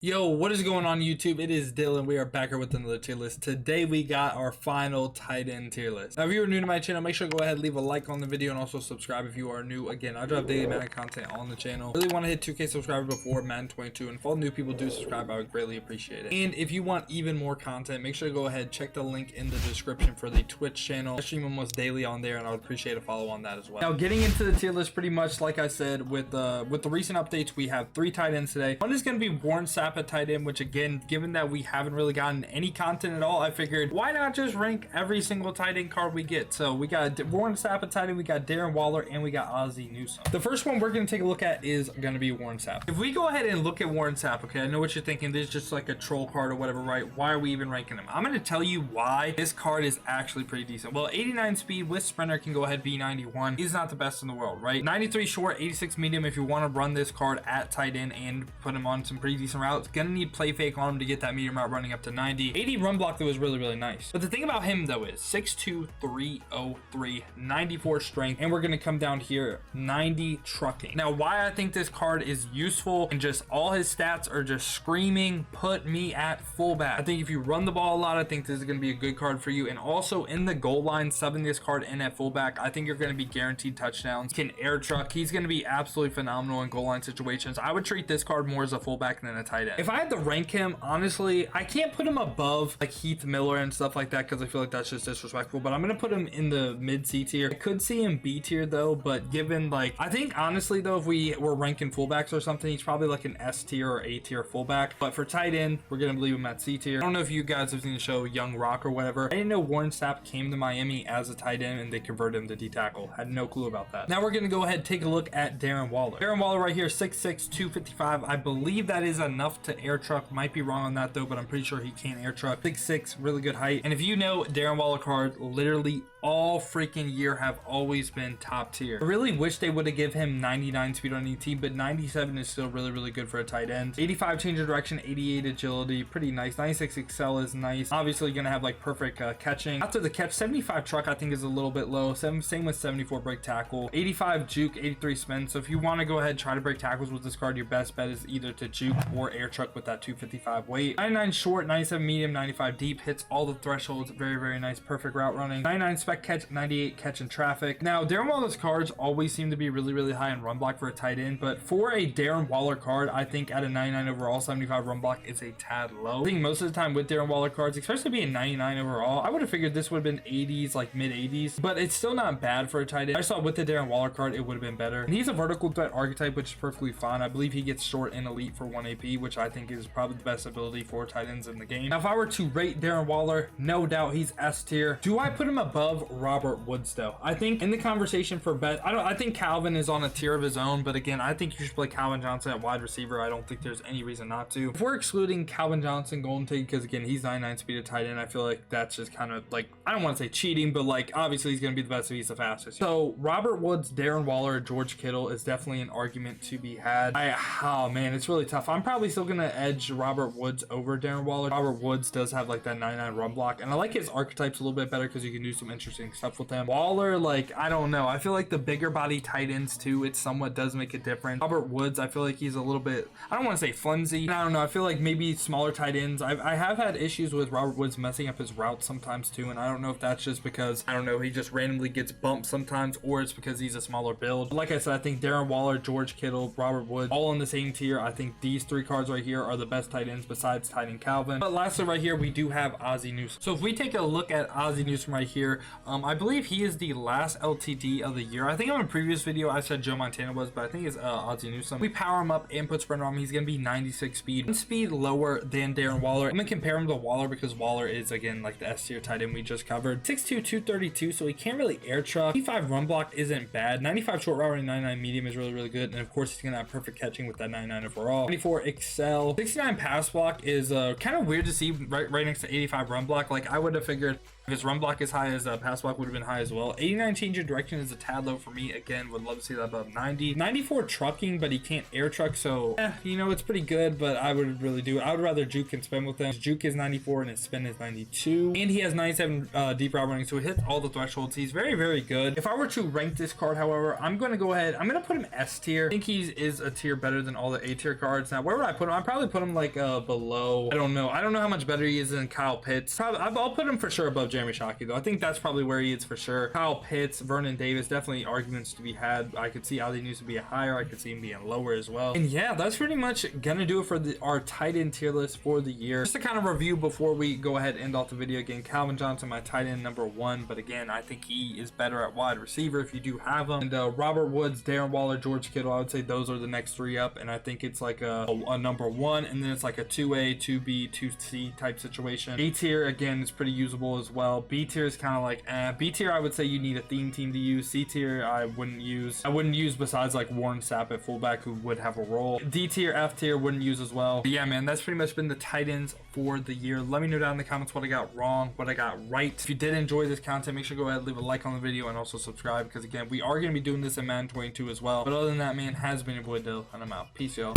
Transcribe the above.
Yo, what is going on YouTube? It is Dylan. We are back here with another tier list. Today we got our final tight end tier list. Now if you are new to my channel, make sure to go ahead and leave a like on the video and also subscribe if you are new. Again, I drop daily Madden content on the channel. Really want to hit 2K subscribers before Madden 22, and if all new people do subscribe, I would greatly appreciate it. And if you want even more content, make sure to go ahead, check the link in the description for the Twitch channel. I stream almost daily on there, and I would appreciate a follow on that as well. Now getting into the tier list, pretty much like I said, with the recent updates, we have 3 tight ends today. One is going to be Warren Sapp at tight end, which again, given that we haven't really gotten any content at all, I figured why not just rank every single tight end card we get. So we got Warren Sapp at tight end, we got Darren Waller, and we got Aussie Newsome. The first one we're going to take a look at is going to be Warren Sapp. If we go ahead and look at Warren Sapp, okay, I know what you're thinking, this is just like a troll card or whatever, right? Why are we even ranking him? I'm going to tell you why this card is actually pretty decent. Well, 89 speed with sprinter can go ahead be 91. He's not the best in the world, right? 93 short, 86 medium. If you want to run this card at tight end and put him on some pretty decent routes, gonna need play fake on him to get that medium route running up to 90. 80 run block that was really nice. But the thing about him though is 6'2", 303, 94 strength, and we're gonna come down here 90 trucking. Now why I think this card is useful and just all his stats are just screaming put me at fullback. I think if you run the ball a lot, I think this is gonna be a good card for you. And also in the goal line, subbing this card in at fullback, I think you're gonna be guaranteed touchdowns. Can air truck. He's gonna be absolutely phenomenal in goal line situations. I would treat this card more as a fullback than a tight end. If I had to rank him, honestly, I can't put him above like Heath Miller and stuff like that because I feel like that's just disrespectful, but I'm gonna put him in the mid C tier. I could see him B tier though, but given like, I think honestly though, if we were ranking fullbacks or something, he's probably like an S tier or A tier fullback. But for tight end, we're gonna leave him at C tier. I don't know if you guys have seen the show Young Rock or whatever. I didn't know Warren Sapp came to Miami as a tight end and they converted him to D tackle. Had no clue about that. Now we're gonna go ahead and take a look at Darren Waller. Darren Waller right here, 6'6", 255. I believe that is enough to air truck. Might be wrong on that though, but I'm pretty sure he can air truck. 6'6", really good height. And if you know, Darren Waller cards literally all freaking year have always been top tier. I really wish they would have give him 99 speed on ET, but 97 is still really good for a tight end. 85 change of direction, 88 agility, pretty nice. 96 excel is nice. Obviously gonna have like perfect catching. After the catch, 75 truck I think is a little bit low. Same with 74 break tackle, 85 juke, 83 spin. So if you want to go ahead and try to break tackles with this card, your best bet is either to juke or air truck with that 255 weight. 99 short, 97 medium, 95 deep, hits all the thresholds, very nice, perfect route running. 99 spec catch, 98 catch in traffic. Now Darren Waller's cards always seem to be really high in run block for a tight end, but for a Darren Waller card, I think at a 99 overall, 75 run block is a tad low. I think most of the time with Darren Waller cards, especially being 99 overall, I would have figured this would have been 80s, like mid 80s, but it's still not bad for a tight end. I saw with the Darren Waller card, it would have been better. And he's a vertical threat archetype, which is perfectly fine. I believe he gets short and elite for 1 AP, which I think is probably the best ability for tight ends in the game. Now if I were to rate Darren Waller, no doubt he's S tier. Do I put him above Robert Woods though? I think in the conversation for bet, I think Calvin is on a tier of his own, but again, I think you should play Calvin Johnson at wide receiver. I don't think there's any reason not to. If we're excluding Calvin Johnson, Golden Tate, because again, he's 99 speed at tight end, I feel like that's just kind of like, I don't want to say cheating, but like obviously he's going to be the best if he's the fastest. So Robert Woods, Darren Waller, George Kittle is definitely an argument to be had. Oh man, it's really tough. I'm probably still going to edge Robert Woods over Darren Waller. Robert Woods does have like that 99 run block, and I like his archetypes a little bit better because you can do some interesting stuff with him. Waller, like, I don't know. I feel like the bigger body tight ends too, it somewhat does make a difference. Robert Woods, I feel like he's a little bit, I don't want to say flimsy. I don't know. I feel like maybe smaller tight ends. I have had issues with Robert Woods messing up his routes sometimes too, and I don't know if that's just because, I don't know, he just randomly gets bumped sometimes, or it's because he's a smaller build. But like I said, I think Darren Waller, George Kittle, Robert Woods, all in the same tier. I think these 3 cards right here are the best tight ends besides tight end Calvin. But lastly right here, we do have Aussie Newsome. So if we take a look at Aussie Newsome right here, I believe he is the last LTD of the year. I think on a previous video I said Joe Montana was, but I think it's Aussie Newsome. We power him up and put sprinter on him. He's gonna be 96 speed, 1 speed lower than Darren Waller. I'm gonna compare him to Waller because Waller is again like the S tier tight end we just covered. 6'2", 232, so he can't really air truck. 85 run block isn't bad. 95 short route running, 99 medium is really good, and of course he's gonna have perfect catching with that 99 overall. 94 excel. 69 pass block is kind of weird to see right next to 85 run block. Like I would have figured If his run block is high, his pass block would have been high as well. 89 change of direction is a tad low for me. Again, would love to see that above 90. 94 trucking, but he can't air truck, so you know, it's pretty good, but I would really do it. I would rather juke and spin with him. His juke is 94 and his spin is 92, and he has 97 deep route running, so he hits all the thresholds. He's very, very good. If I were to rank this card, however, I'm going to go ahead, I'm going to put him S tier. I think he is a tier better than all the A tier cards. Now, where would I put him? I'd probably put him like below, I don't know how much better he is than Kyle Pitts. Probably, I'll put him for sure above Jeremy Shockey, though. I think that's probably where he is for sure. Kyle Pitts, Vernon Davis, definitely arguments to be had. I could see Ali needs to be higher. I could see him being lower as well. And yeah, that's pretty much gonna do it for our tight end tier list for the year. Just to kind of review before we go ahead and end off the video again, Calvin Johnson, my tight end number 1, but again, I think he is better at wide receiver if you do have him. And Robert Woods, Darren Waller, George Kittle, I would say those are the next 3 up, and I think it's like a number 1, and then it's like a 2A, 2B, 2C type situation. A tier, again, is pretty usable as well. B tier is kind of like B tier, I would say you need a theme team to use. C tier, I wouldn't use besides like Warren Sapp at fullback, who would have a role. D tier, F tier, wouldn't use as well. But yeah, man, that's pretty much been the tight ends for the year. Let me know down in the comments what I got wrong, what I got right. If you did enjoy this content, make sure to go ahead and leave a like on the video and also subscribe, because again, we are going to be doing this in Madden 22 as well. But other than that, man, has been your boy Dill, and I'm out. Peace, y'all.